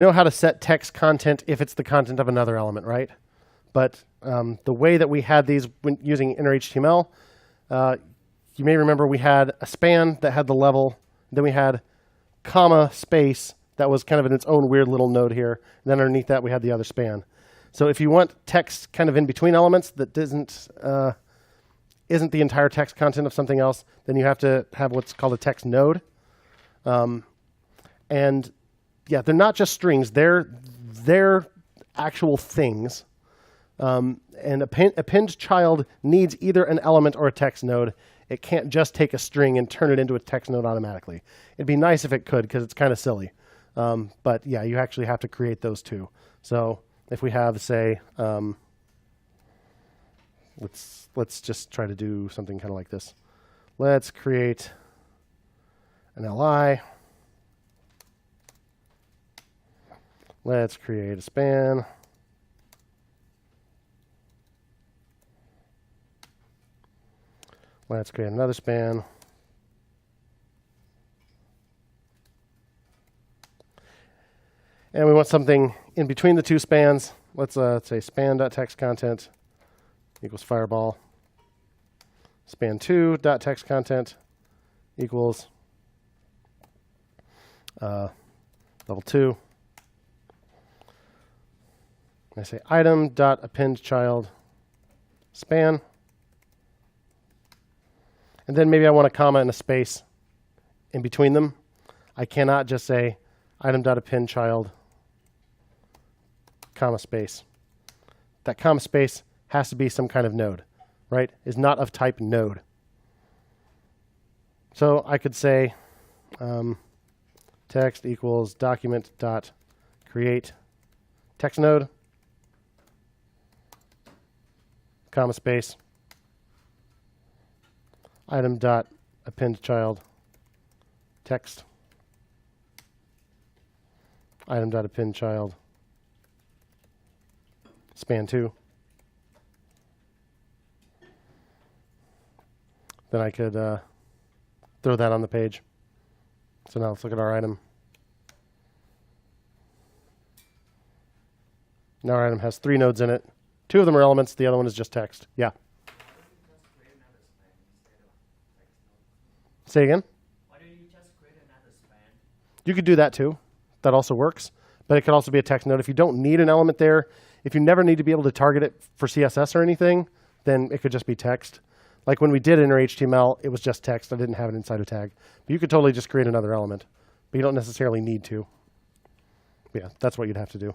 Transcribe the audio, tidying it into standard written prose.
know how to set text content if it's the content of another element, right? But the way that we had these when using inner HTML, you may remember we had a span that had the level, then we had comma space that was kind of in its own weird little node here. And then underneath that we had the other span. So if you want text kind of in between elements that isn't the entire text content of something else, then you have to have what's called a text node. And yeah, they're not just strings; they're actual things. And append child needs either an element or a text node. It can't just take a string and turn it into a text node automatically. It'd be nice if it could, because it's kind of silly. But yeah, you actually have to create those two. So if we have, say, let's just try to do something kind of like this. Let's create an li. Let's create a span. Let's create another span. And we want something in between the two spans. Let's say span.textContent equals fireball. Span2.textContent equals level 2. I say item.appendChild span. And then maybe I want a comma and a space in between them. I cannot just say item.appendChild comma space. That comma space has to be some kind of node, right? Is not of type node. So I could say text equals document.create text node, comma space, item.appendChild text, item.appendChild span2. Then I could throw that on the page. So now let's look at our item. Now our item has 3 nodes in it. 2 of them are elements, the other one is just text. Yeah. Say again? Why don't you just create another span? You could do that too. That also works. But it could also be a text node. If you don't need an element there, if you never need to be able to target it for CSS or anything, then it could just be text. Like when we did inner HTML, it was just text. I didn't have it inside a tag. But you could totally just create another element. But you don't necessarily need to. But yeah, that's what you'd have to do.